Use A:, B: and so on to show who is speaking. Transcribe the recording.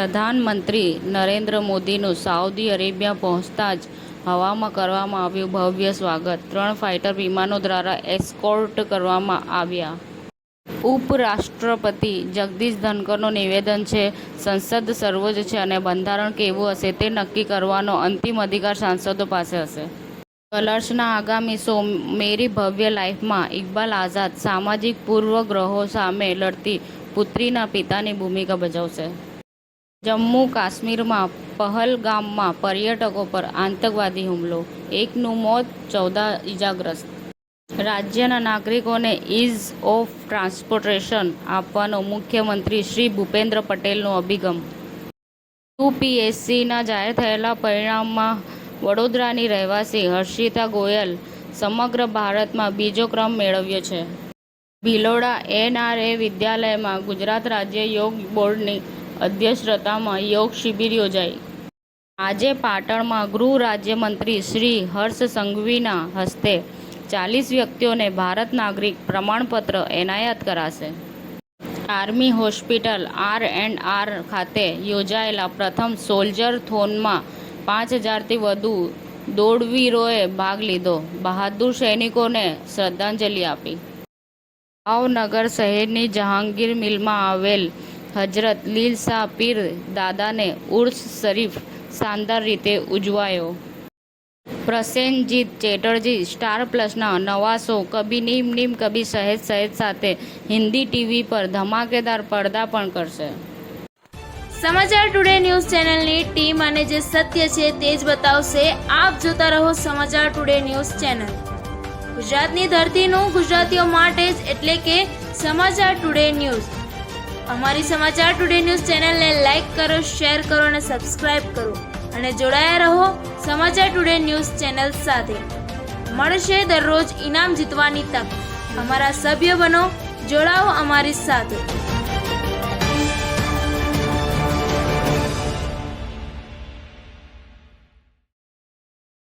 A: પ્રધાનમંત્રી નરેન્દ્ર મોદીનું Saudi Arabia પહોંચતા જ હવામાં કરવામાં આવ્યું ભવ્ય સ્વાગત। 3 ફાઇટર વિમાનો દ્વારા એસ્કોર્ટ કરવામાં આવ્યા। ઉપરાષ્ટ્રપતિ જગદીપ ધનકરનું નિવેદન છે, સંસદ સર્વોચ્ચ છે અને બંધારણ કેવું હશે તે નક્કી કરવાનો અંતિમ અધિકાર સાંસદો પાસે હશે। કલર્સના આગામી શો મેરી ભવ્ય લાઇફમાં ઇકબાલ આઝાદ સામાજિક પૂર્વગ્રહો સામે લડતી પુત્રીના પિતાની ભૂમિકા ભજવશે। જમ્મુ કાશ્મીરમાં પહલગામમાં પર્યટકો પર આતંકવાદી હુમલો, 1નું મોત, 14 ઇજાગ્રસ્ત। રાજ્યના નાગરિકોને ઇઝ ઓફ ટ્રાન્સપોર્ટેશન આપવાનો મુખ્યમંત્રી શ્રી ભૂપેન્દ્ર પટેલનો અભિગમ। યુપીએસસીના જાહેર થયેલા પરિણામમાં વડોદરાની રહેવાસી હર્ષિતા ગોયલ સમગ્ર ભારતમાં બીજો ક્રમ મેળવ્યો છે। ભિલોડા એનઆરએ વિદ્યાલયમાં ગુજરાત રાજ્ય યોગ બોર્ડની અધ્યક્ષતામાં યોગ શિબિર યોજાઈ। આજે પાટણમાં ગૃહ રાજ્યમંત્રી શ્રી હર્ષ સંઘવીના હસ્તે 40 વ્યક્તિઓને ભારત નાગરિક પ્રમાણપત્ર એનાયત કરાશે। આર્મી હોસ્પિટલ R&R ખાતે યોજાયેલા પ્રથમ સોલ્જર થોનમાં 5000થી વધુ દોડવીરોએ ભાગ લીધો, બહાદુર સૈનિકોને શ્રદ્ધાંજલિ આપી। ભાવનગર શહેરની જહાંગીર મિલમાં આવેલ હજરત લીલ શાહ પીર દાદાને ઉર્સ શરીફ શાનદાર રીતે ઉજવાયો। પ્રસેનજીત ચેટર્જી સ્ટાર પ્લસના નવા શો કભી નીમ નીમ કભી સહેજ સહેજ સાથે હિન્દી ટીવી પર ધમાકેદાર પર્દાપણ કરશે।
B: સમાચાર ટુડે ન્યૂઝ ચેનલની ટીમ અને જે સત્ય છે તે જ બતાવશે। આપ જોતા રહો સમાચાર ટુડે ન્યૂઝ ચેનલ। ગુજરાતની ધરતીનું ગુજરાતીઓ માટે જ એટલે કે સમાચાર ટુડે ન્યૂઝ। અમારી સમાચાર ટુડે ન્યૂઝ ચેનલને લાઇક કરો, શેર કરો અને સબસ્ક્રાઇબ કરો અને જોડાયા રહો સમાચાર ટુડે ન્યૂઝ ચેનલ સાથે। મળશે દરરોજ ઇનામ જીતવાની તક। અમારા સભ્ય બનો, જોડાઓ અમારી સાથે।